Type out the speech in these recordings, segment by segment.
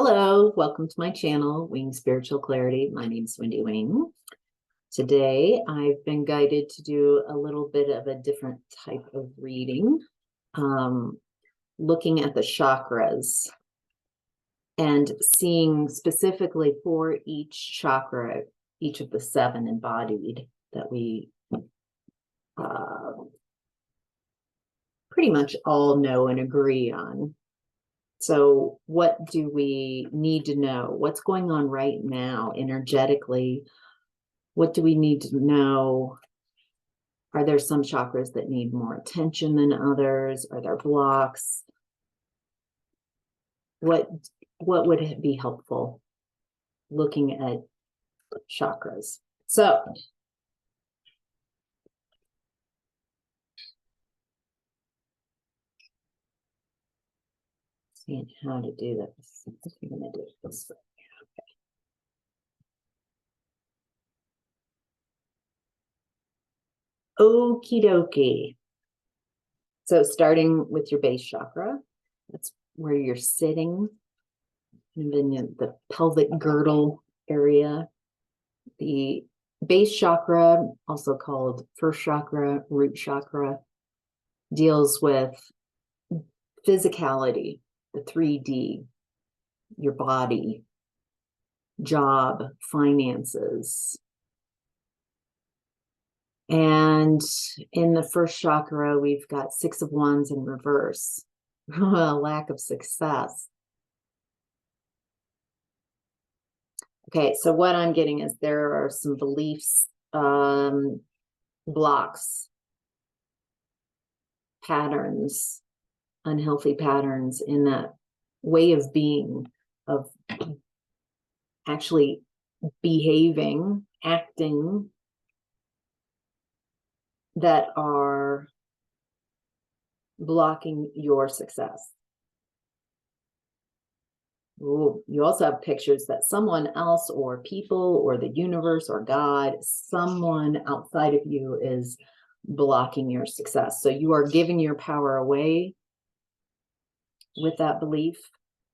Hello, welcome to my channel, Wing Spiritual Clarity. My name is Wendy Wing. Today, I've been guided to do a little bit of a different type of reading, looking at the chakras and seeing specifically for each chakra, each of the 7 embodied that we pretty much all know and agree on. So what do we need to know? What's going on right now energetically? What do we need to know? Are there some chakras that need more attention than others? Are there blocks? What would it be helpful looking at chakras? So seeing how to do this. I'm going to do it this way. Okie dokie. So starting with your base chakra, that's where you're sitting, and then the pelvic girdle area. The base chakra, also called first chakra, root chakra, deals with physicality, the 3D, your body, job, finances. And in the first chakra, we've got 6 of Wands in reverse, a lack of success. Okay, so what I'm getting is there are some beliefs, blocks, patterns, unhealthy patterns in that way of being, of actually behaving, acting, that are blocking your success. Ooh, you also have pictures that someone else or people or the universe or God, someone outside of you is blocking your success. So you are giving your power away with that belief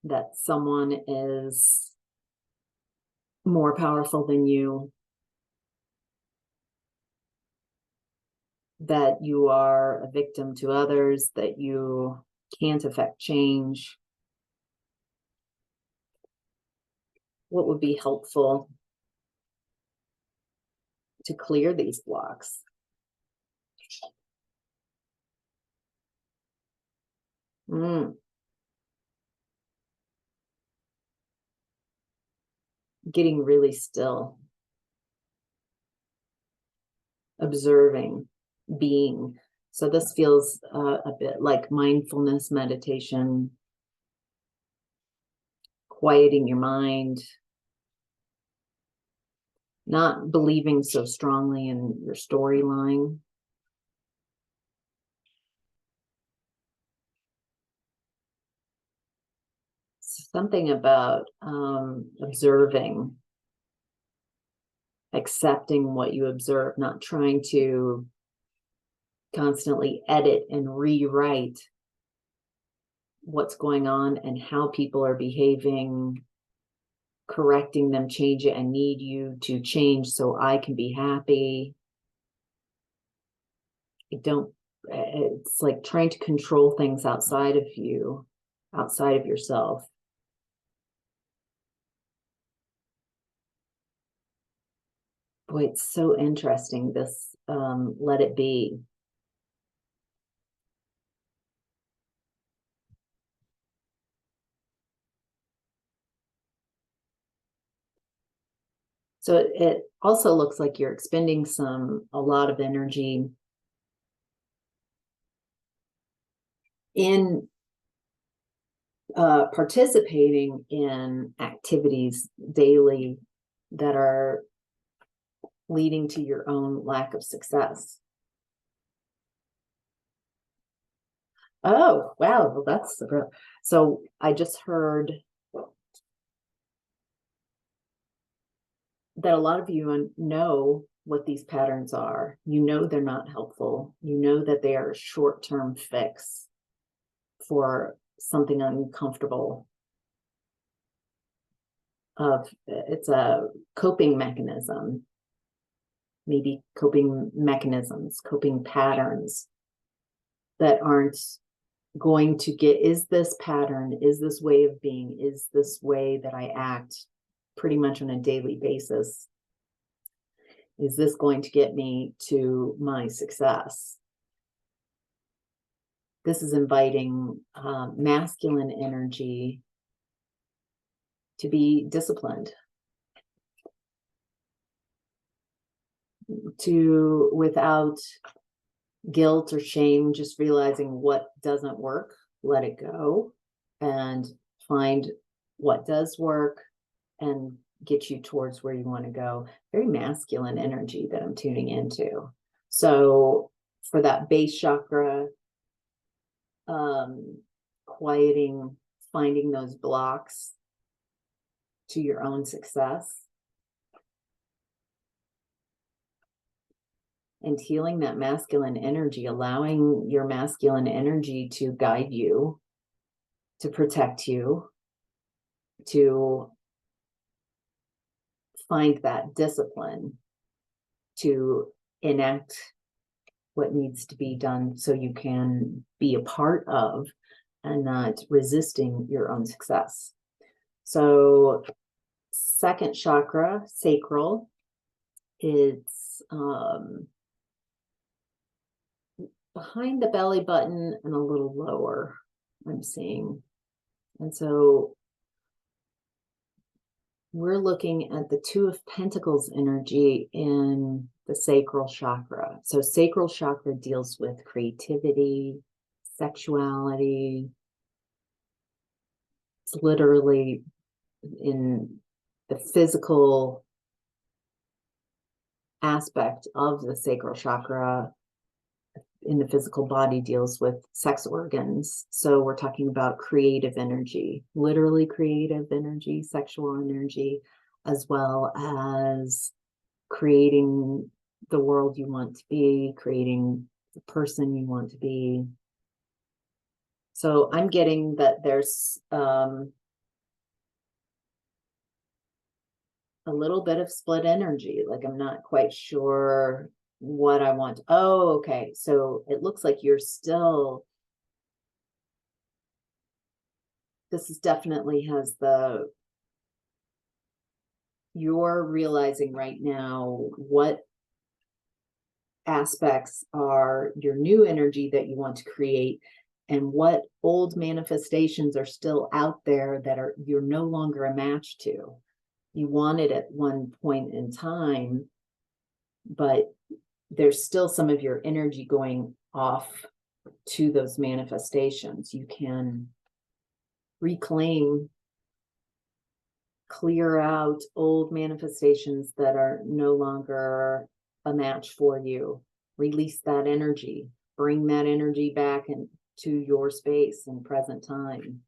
that someone is more powerful than you, that you are a victim to others, that you can't affect change. What would be helpful to clear these blocks? Getting really still, observing, being. So this feels a bit like mindfulness meditation, quieting your mind, not believing so strongly in your storyline. Something about observing, accepting what you observe, not trying to constantly edit and rewrite what's going on and how people are behaving, correcting them, change it. I need you to change so I can be happy. It's like trying to control things outside of you, outside of yourself. Boy, it's so interesting, this let it be. So it also looks like you're expending a lot of energy in participating in activities daily that are leading to your own lack of success. Oh, wow. Well, that's so I just heard that a lot of you know what these patterns are. You know they're not helpful. You know that they are a short-term fix for something uncomfortable. it's a coping mechanism, maybe coping mechanisms, coping patterns that aren't going to get, is this pattern, is this way of being, is this way that I act pretty much on a daily basis, is this going to get me to my success? This is inviting masculine energy to be disciplined, to, without guilt or shame, just realizing what doesn't work, let it go, and find what does work and get you towards where you want to go. Very masculine energy that I'm tuning into. So for that base chakra, quieting, finding those blocks to your own success, and healing that masculine energy, allowing your masculine energy to guide you, to protect you, to find that discipline, to enact what needs to be done so you can be a part of and not resisting your own success. So second chakra, sacral, it's behind the belly button and a little lower, I'm seeing. And so we're looking at the Two of Pentacles energy in the sacral chakra. So sacral chakra deals with creativity, sexuality. It's literally in the physical aspect of the sacral chakra. In the physical body deals with sex organs. So we're talking about creative energy, literally creative energy, sexual energy, as well as creating the world you want to be, creating the person you want to be. So I'm getting that there's a little bit of split energy. Like I'm not quite sure what I want. Oh, okay. So it looks like you're still, this is definitely has the, you're realizing right now what aspects are your new energy that you want to create, and what old manifestations are still out there that are, you're no longer a match to. You wanted at one point in time, but there's still some of your energy going off to those manifestations. You can reclaim, clear out old manifestations that are no longer a match for you. Release that energy, bring that energy back into your space and present time.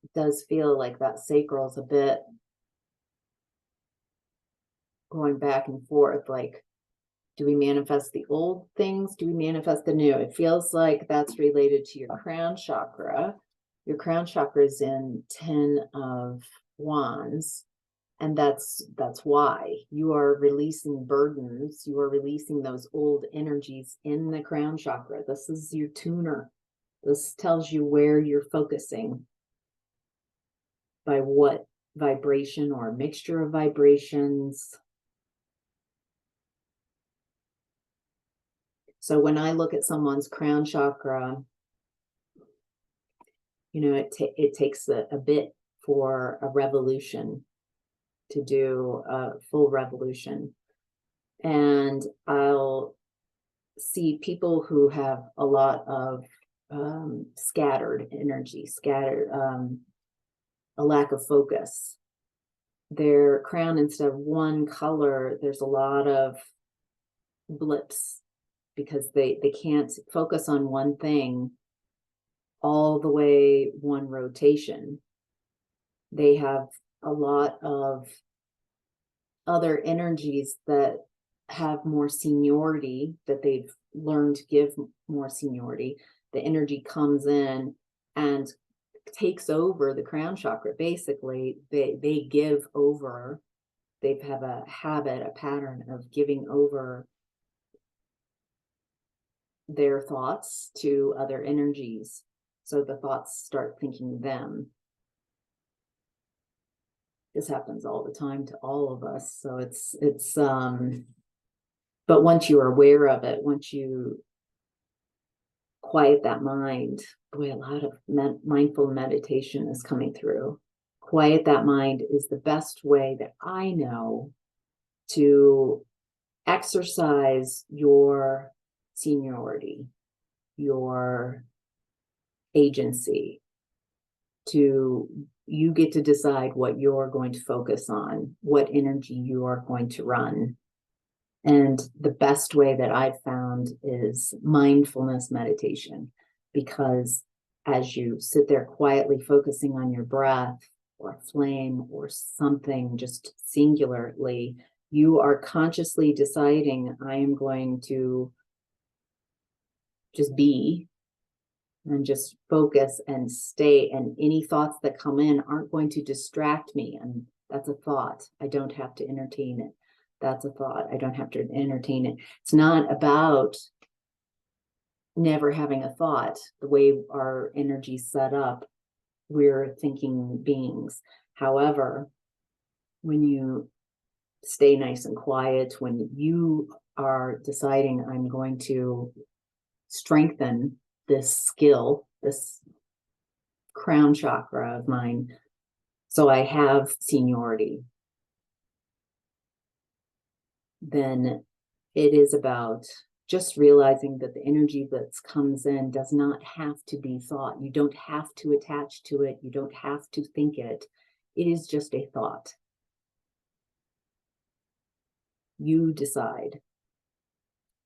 It does feel like that sacral is a bit going back and forth, like, do we manifest the old things? Do we manifest the new? It feels like that's related to your crown chakra. Your crown chakra is in 10 of Wands. And that's why you are releasing burdens. You are releasing those old energies in the crown chakra. This is your tuner. This tells you where you're focusing, by what vibration or a mixture of vibrations. So when I look at someone's crown chakra, you know, it takes a bit for a revolution to do a full revolution. And I'll see people who have a lot of scattered energy, a lack of focus. Their crown, instead of one color, there's a lot of blips because they can't focus on one thing all the way, one rotation. They have a lot of other energies that have more seniority, that they've learned to give more seniority. the energy comes in and takes over the crown chakra. Basically, they give over. They have a habit, a pattern of giving over their thoughts to other energies. So the thoughts start thinking them. This happens all the time to all of us. So but once you're aware of it, once you quiet that mind, boy, a lot of mindful meditation is coming through. Quiet that mind is the best way that I know to exercise your seniority, your agency. You get to decide what you're going to focus on, what energy you are going to run. And the best way that I've found is mindfulness meditation, because as you sit there quietly focusing on your breath or a flame or something just singularly, you are consciously deciding, I am going to just be and just focus and stay, and any thoughts that come in aren't going to distract me. And that's a thought. I don't have to entertain it. That's a thought. I don't have to entertain it. It's not about never having a thought. The way our energy's set up, we're thinking beings. However, when you stay nice and quiet, when you are deciding, I'm going to strengthen this skill, this crown chakra of mine, so I have seniority, then it is about just realizing that the energy that comes in does not have to be thought. You don't have to attach to it. You don't have to think it. It is just a thought. You decide.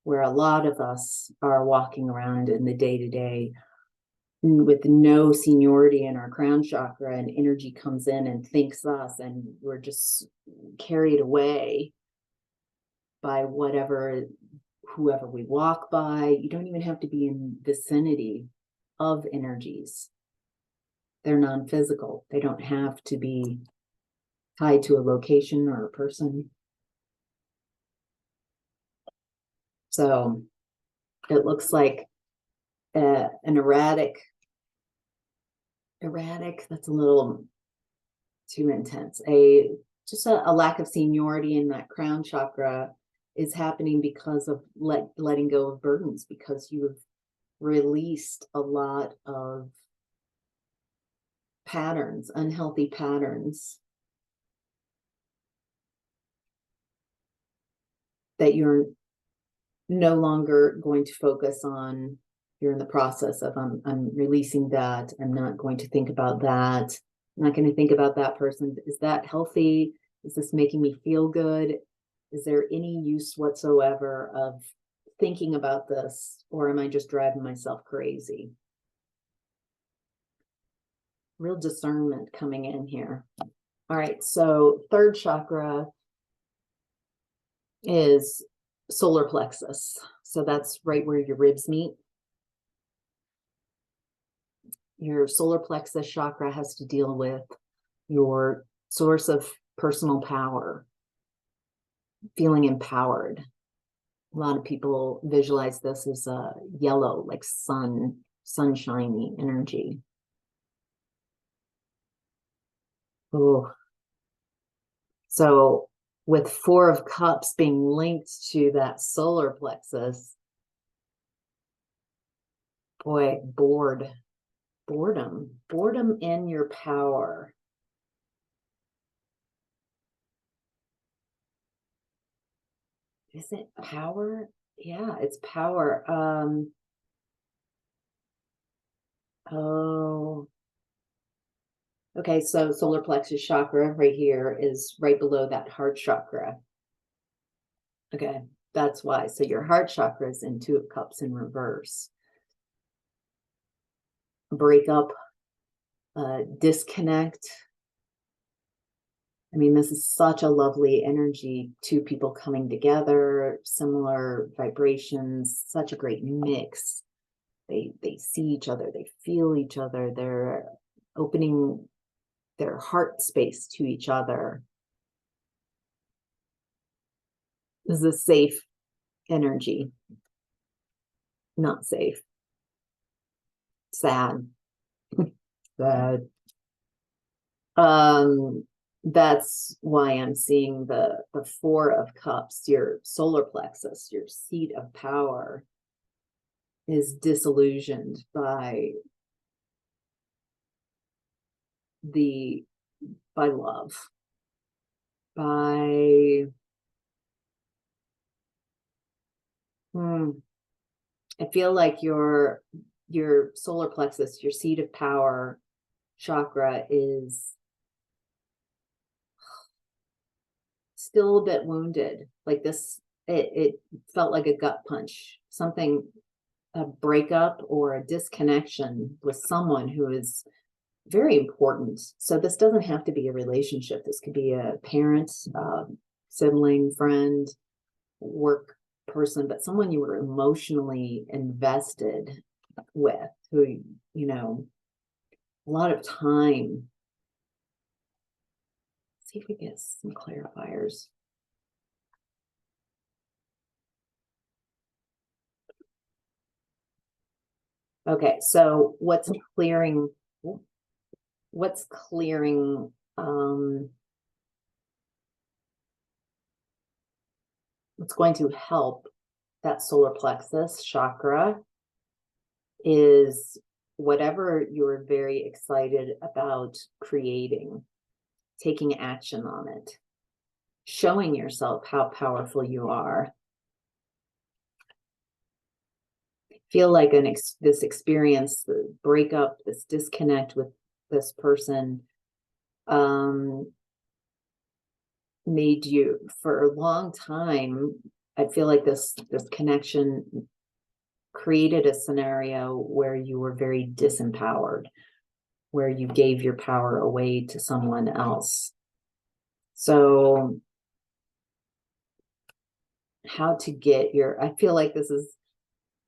Where a lot of us are walking around in the day-to-day with no seniority in our crown chakra, and energy comes in and thinks us, and we're just carried away by whoever we walk by. You don't even have to be in vicinity of energies. They're non-physical. They don't have to be tied to a location or a person. So it looks like an erratic, that's a little too intense. Just a lack of seniority in that crown chakra is happening because of letting go of burdens, because you have released a lot of patterns, unhealthy patterns that you're no longer going to focus on. You're in the process of, I'm releasing that. I'm not going to think about that. I'm not going to think about that person. Is that healthy? Is this making me feel good? Is there any use whatsoever of thinking about this? Or am I just driving myself crazy? Real discernment coming in here. All right, so third chakra is solar plexus. So that's right where your ribs meet. Your solar plexus chakra has to deal with your source of personal power, feeling empowered. A lot of people visualize this as a yellow, like sunshiny energy. Oh, so with Four of Cups being linked to that solar plexus, boy, boredom in your power. Is it power? Yeah, it's power. Oh, okay, so solar plexus chakra right here is right below that heart chakra. Okay, that's why. So your heart chakra is in Two of Cups in reverse. Break up, disconnect. I mean, this is such a lovely energy, two people coming together, similar vibrations, such a great mix. They see each other, they feel each other, they're opening their heart space to each other. This is a safe energy. Not safe. Sad. Sad. That's why I'm seeing the Four of Cups, your solar plexus, your seat of power, is disillusioned by love, by I feel like your solar plexus, your seat of power chakra, is still a bit wounded. Like this, it felt like a gut punch, something, a breakup or a disconnection with someone who is very important. So this doesn't have to be a relationship. This could be a parent, sibling, friend, work person, but someone you were emotionally invested with, who, you know, a lot of time. Let's see if we get some clarifiers. Okay, so what's clearing what's going to help that solar plexus chakra is whatever you're very excited about creating, taking action on it, showing yourself how powerful you are. Feel like this experience, the breakup, this disconnect with this person, made you, for a long time, I feel like this connection created a scenario where you were very disempowered, where you gave your power away to someone else. So how to get I feel like this is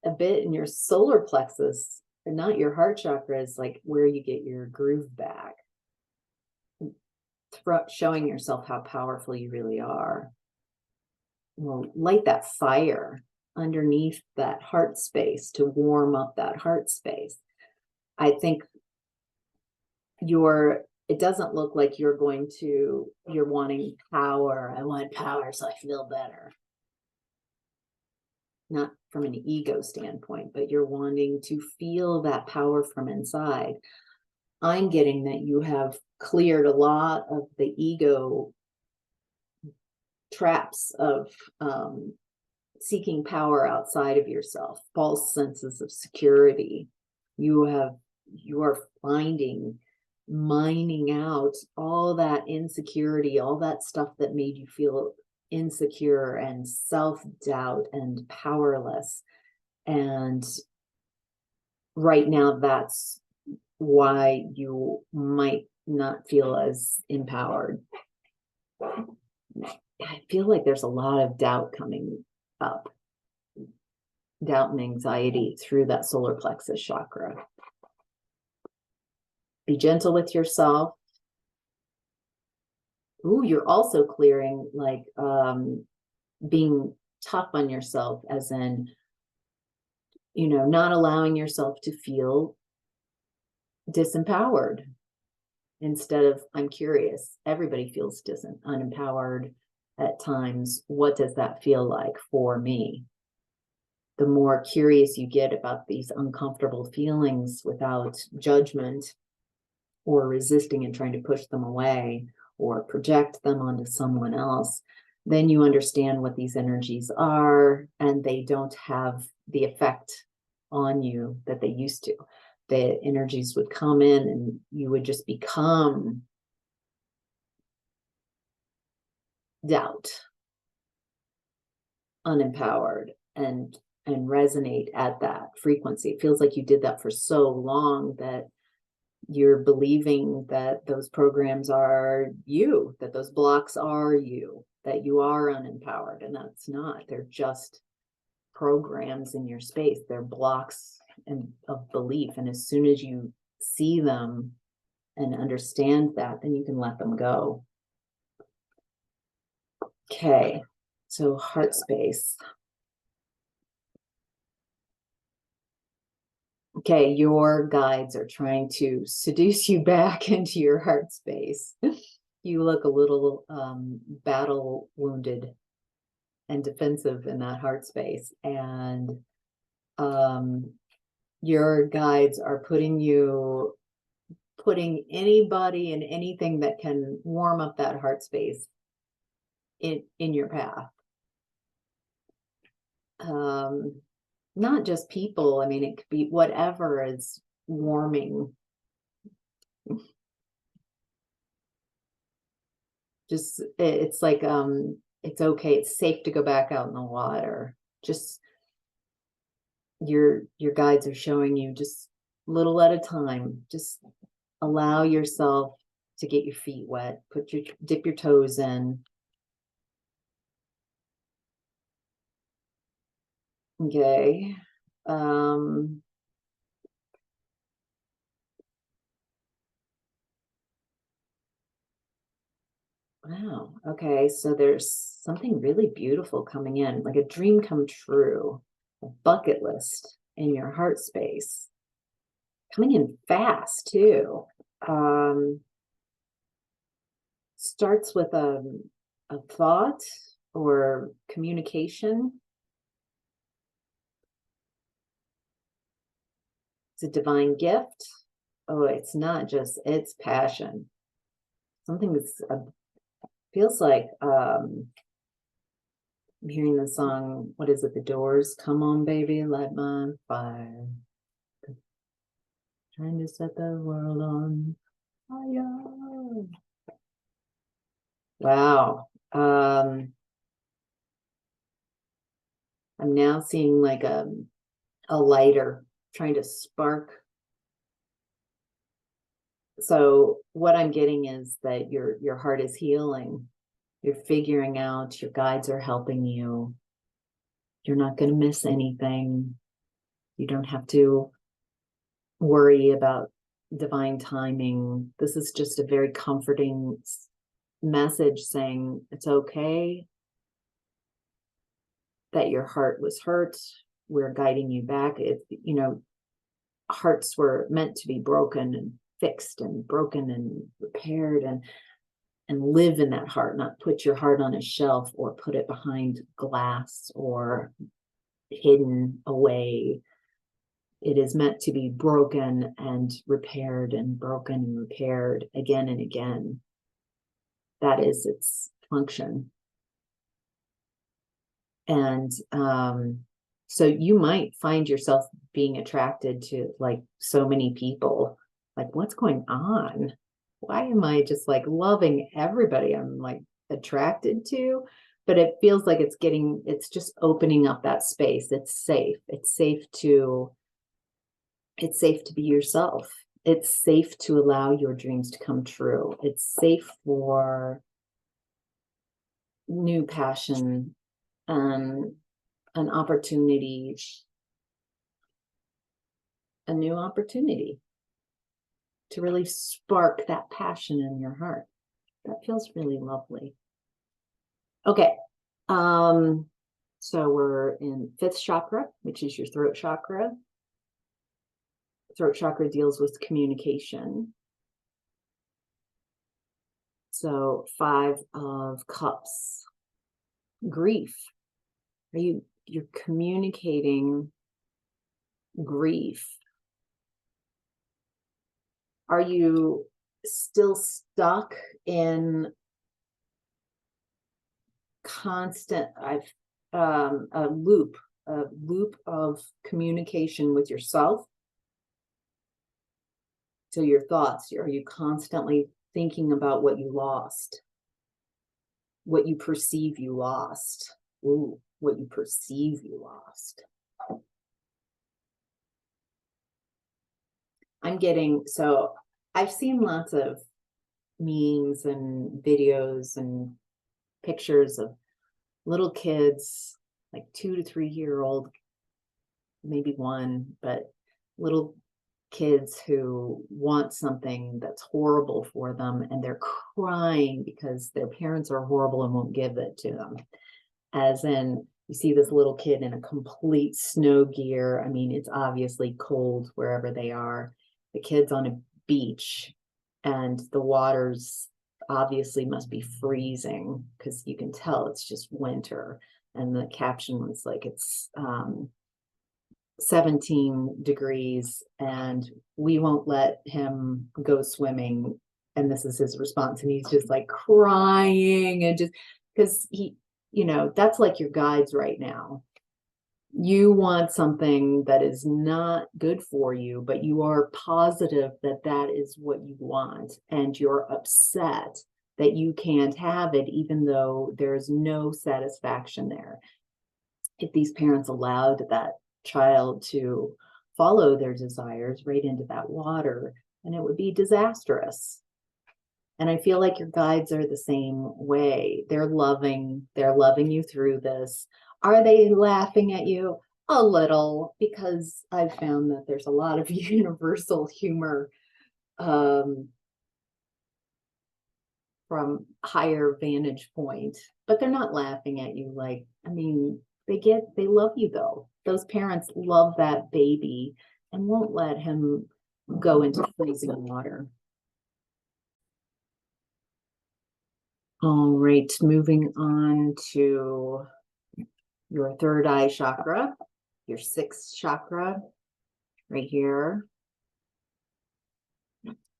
a bit in your solar plexus, and not your heart chakra, is like where you get your groove back, showing yourself how powerful you really are. Well, light that fire underneath that heart space to warm up that heart space. I think it doesn't look like you're wanting power. I want power so I feel better. Not from an ego standpoint, but you're wanting to feel that power from inside. I'm getting that you have cleared a lot of the ego traps of seeking power outside of yourself, false senses of security. You are mining out all that insecurity, all that stuff that made you feel insecure and self-doubt and powerless. And right now, that's why you might not feel as empowered. I feel like there's a lot of doubt coming up, doubt and anxiety through that solar plexus chakra. Be gentle with yourself. Ooh, you're also clearing, like, being tough on yourself, as in, you know, not allowing yourself to feel disempowered. Instead of, I'm curious, everybody feels unempowered at times. What does that feel like for me? The more curious you get about these uncomfortable feelings without judgment or resisting and trying to push them away or project them onto someone else, then you understand what these energies are, and they don't have the effect on you that they used to. The energies would come in and you would just become doubt, unempowered, and resonate at that frequency. It feels like you did that for so long that you're believing that those programs are you, that those blocks are you, that you are unempowered, and that's not. They're just programs in your space. They're blocks and of belief. And as soon as you see them and understand that, then you can let them go. Okay, so heart space. Okay, your guides are trying to seduce you back into your heart space. You look a little battle wounded and defensive in that heart space. And your guides are putting anybody and anything that can warm up that heart space in your path. Not just people. I mean, it could be whatever is warming. Just, it's like, it's okay. It's safe to go back out in the water. Just your guides are showing you, just little at a time, just allow yourself to get your feet wet, dip your toes in. Okay. Wow. Okay. So there's something really beautiful coming in, like a dream come true, a bucket list in your heart space, coming in fast too. Starts with a thought or communication. It's a divine gift. Oh, it's not just, it's passion. Something that's feels like, I'm hearing the song, what is it, The Doors? Come on, baby, light my fire. Trying to set the world on fire. Wow. I'm now seeing like a lighter trying to spark. So what I'm getting is that your heart is healing. You're figuring out, your guides are helping you. You're not going to miss anything. You don't have to worry about divine timing. This is just a very comforting message saying it's okay that your heart was hurt. We're guiding you back. Hearts were meant to be broken and fixed and broken and repaired, and live in that heart, not put your heart on a shelf or put it behind glass or hidden away. It is meant to be broken and repaired and broken and repaired again and again. That is its function. And so you might find yourself being attracted to like so many people. Like, what's going on? Why am I just like loving everybody I'm like attracted to? But it feels like it's just opening up that space. It's safe. It's safe to be yourself. It's safe to allow your dreams to come true. It's safe for new passion, an opportunity, a new opportunity to really spark that passion in your heart. That feels really lovely. Okay. So we're in 5th chakra, which is your throat chakra. Throat chakra deals with communication. So 5 of Cups, grief. You're communicating grief. Are you still stuck in constant a loop of communication with yourself? So your thoughts, are you constantly thinking about what you lost, what you perceive you lost? Ooh, what you perceive you lost. So I've seen lots of memes and videos and pictures of little kids, like 2 to 3 year old, maybe 1, but little kids who want something that's horrible for them, and they're crying because their parents are horrible and won't give it to them. As in, you see this little kid in a complete snow gear. I mean, it's obviously cold wherever they are. The kid's on a beach, and the water's obviously must be freezing because you can tell it's just winter. And the caption was like, it's 17 degrees and we won't let him go swimming. And this is his response. And he's just like crying, and just because he, that's like your guides right now. You want something that is not good for you, but you are positive that that is what you want. And you're upset that you can't have it, even though there's no satisfaction there. If these parents allowed that child to follow their desires right into that water, and it would be disastrous. And I feel like your guides are the same way. They're loving you through this. Are they laughing at you? A little, because I've found that there's a lot of universal humor from higher vantage point, but they're not laughing at you. Like, I mean, they love you though. Those parents love that baby and won't let him go into freezing water. All right, moving on to your third eye chakra, your sixth chakra right here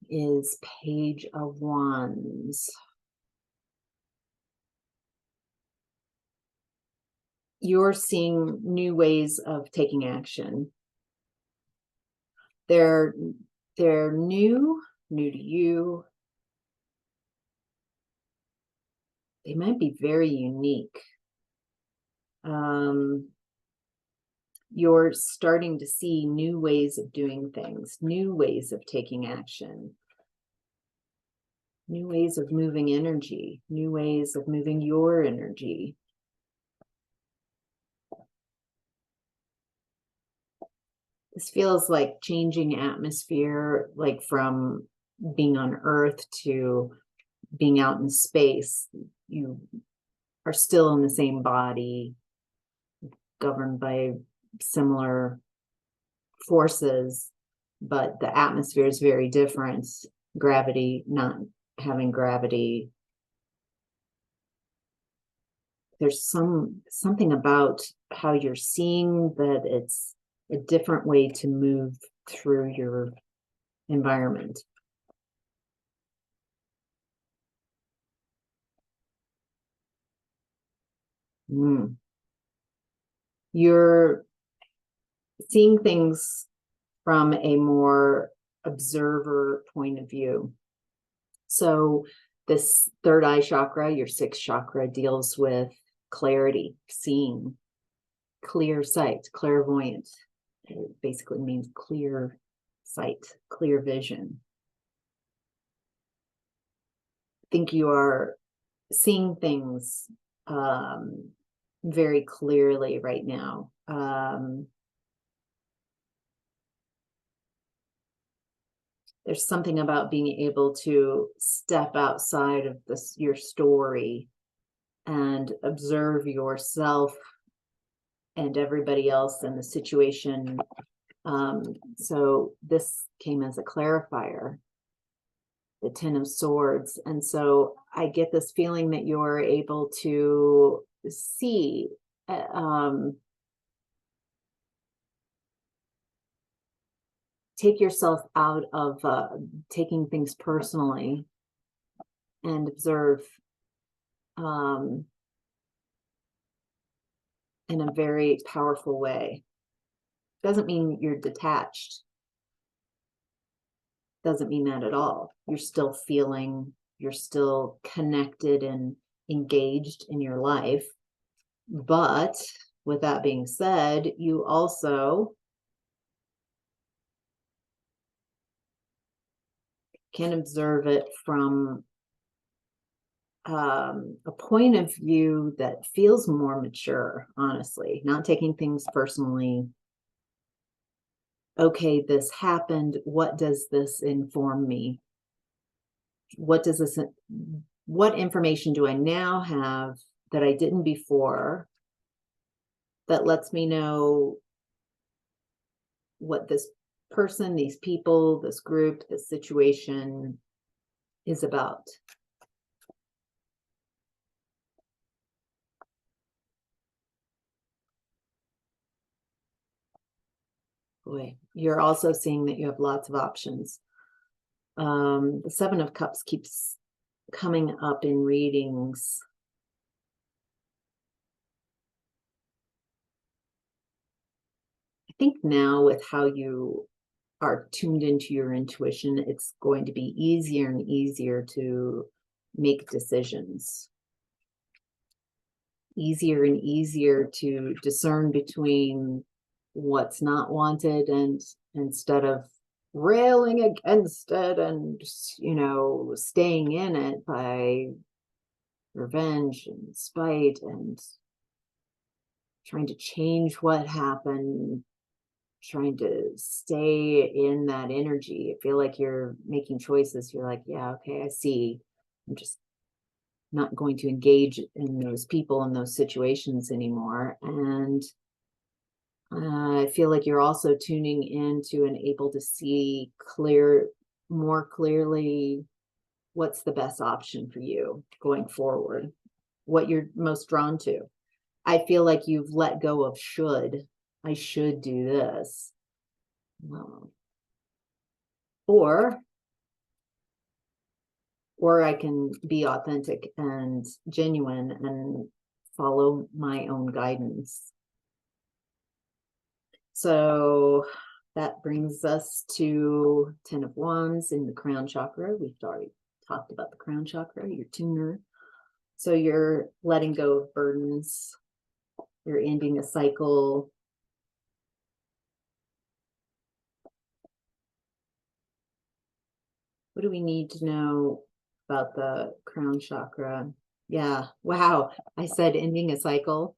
is Page of Wands. You're seeing new ways of taking action. They're new to you. They might be very unique. You're starting to see new ways of doing things, new ways of taking action, new ways of moving energy, new ways of moving your energy. This feels like changing atmosphere, like from being on Earth to being out in space. You are still in the same body, governed by similar forces, but the atmosphere is very different. Gravity, not having gravity. There's something about how you're seeing that it's a different way to move through your environment. You're seeing things from a more observer point of view. So this third eye chakra, your sixth chakra, deals with clarity, seeing, clear sight, clairvoyant. It basically means clear sight, clear vision. I think you are seeing things very clearly right now. There's something about being able to step outside of your story and observe yourself and everybody else in the situation. So this came as a clarifier, the Ten of Swords. And so I get this feeling that you're able to see take yourself out of taking things personally and observe in a very powerful way. Doesn't mean you're detached. Doesn't mean that at all. You're still feeling, you're still connected and engaged in your life. But with that being said, you also can observe it from a point of view that feels more mature, honestly, not taking things personally. okay, this happened. What does this inform me? What information do I now have that I didn't before that lets me know what this person, these people, this group, this situation is about? Boy, you're also seeing that you have lots of options. The Seven of Cups keeps coming up in readings. I think now with how you are tuned into your intuition, it's going to be easier and easier to make decisions. Easier and easier to discern between what's not wanted, and instead of railing against it and, you know, staying in it by revenge and spite and trying to change what happened, trying to stay in that energy. I feel like you're making choices. You're like, yeah, okay, I see. I'm just not going to engage in those people and those situations anymore. And I feel like you're also tuning into and able to see more clearly what's the best option for you going forward, what you're most drawn to. I feel like you've let go of should. I should do this. Or I can be authentic and genuine and follow my own guidance. So that brings us to 10 of Wands in the crown chakra. We've already talked about the crown chakra, your tuner. So you're letting go of burdens. You're ending a cycle. What do we need to know about the crown chakra? Yeah, wow. I said ending a cycle.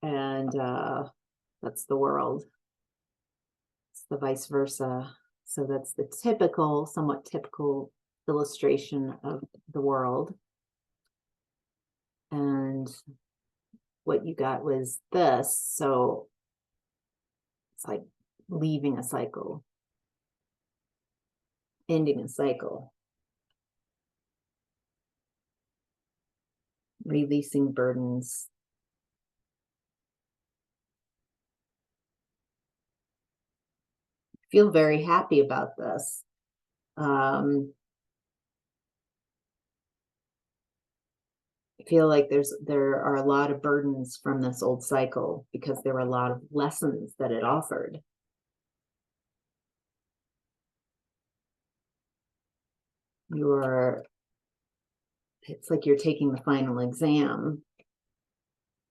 And that's the world. It's the vice versa. So that's the typical, somewhat typical illustration of the world. And what you got was this. So it's like leaving a cycle, ending a cycle, releasing burdens. Feel very happy about this. I feel like there are a lot of burdens from this old cycle because there were a lot of lessons that it offered. It's like you're taking the final exam.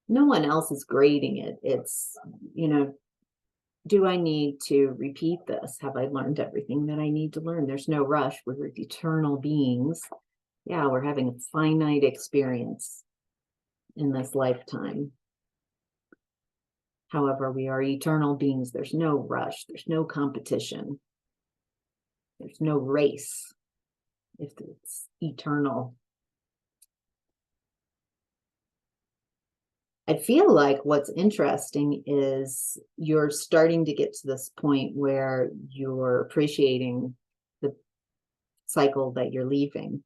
No one else is grading it. It's, you know, do I need to repeat this? Have I learned everything that I need to learn? There's no rush. We're eternal beings. Yeah, we're having a finite experience in this lifetime. However, we are eternal beings. There's no rush. There's no competition. There's no race if it's eternal. I feel like what's interesting is you're starting to get to this point where you're appreciating the cycle that you're leaving.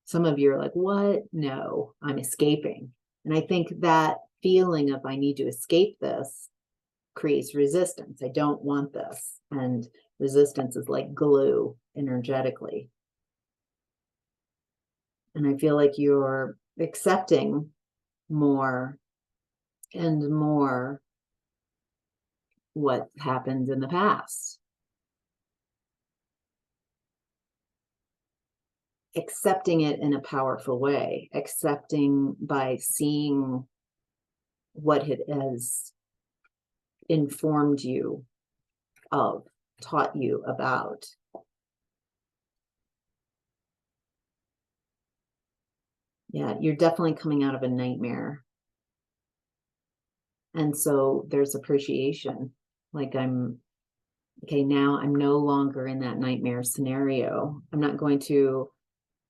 Some of you are like, what? No, I'm escaping. And I think that feeling of I need to escape this creates resistance. I don't want this. And resistance is like glue energetically. And I feel like you're accepting more and more what happened in the past. Accepting it in a powerful way, accepting by seeing what it has informed you of, taught you about. Yeah, you're definitely coming out of a nightmare. And so there's appreciation. Like okay, now I'm no longer in that nightmare scenario. I'm not going to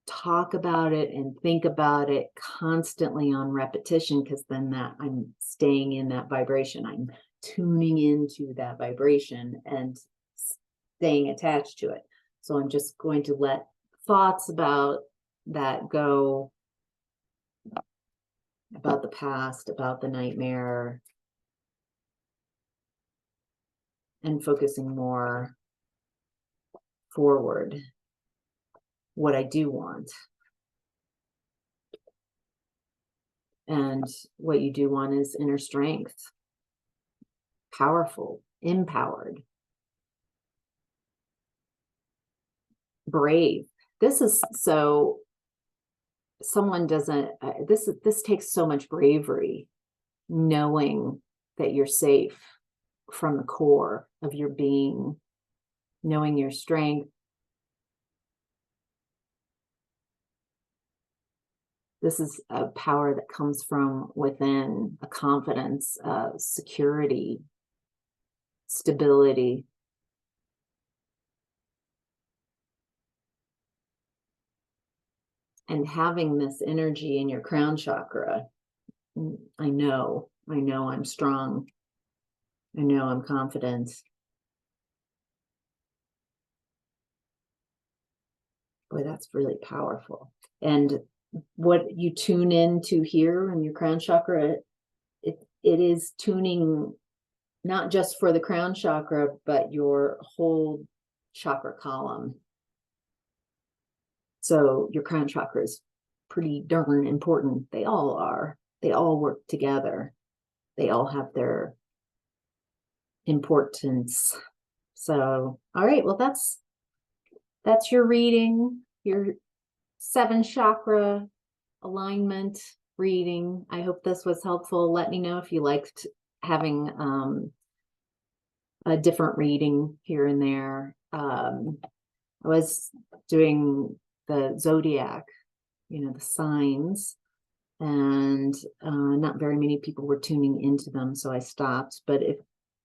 talk about it and think about it constantly on repetition, because then that I'm staying in that vibration. I'm tuning into that vibration and staying attached to it. So I'm just going to let thoughts about that go, about the past, about the nightmare, and focusing more forward, what I do want. And what you do want is inner strength, powerful, empowered, brave. This is so someone doesn't, this takes so much bravery, knowing that you're safe from the core of your being, knowing your strength. This is a power that comes from within, a confidence, security, stability. And having this energy in your crown chakra, I know I'm strong. I know I'm confident. Boy, that's really powerful. And what you tune into here in your crown chakra, it is tuning not just for the crown chakra, but your whole chakra column. So your crown chakra is pretty darn important. They all are. They all work together. They all have their importance. So, all right, well, that's your reading, your 7 chakra alignment reading. I hope this was helpful. Let me know if you liked having a different reading here and there. I was doing the zodiac, the signs, and not very many people were tuning into them, so I stopped. But if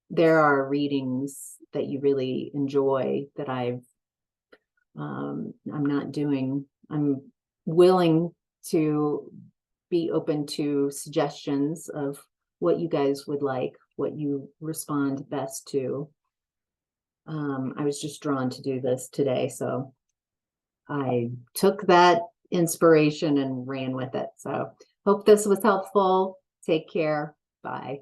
there are readings that you really enjoy that I'm not doing, I'm willing to be open to suggestions of what you guys would like, what you respond best to. I was just drawn to do this today, so I took that inspiration and ran with it. So hope this was helpful. Take care. Bye.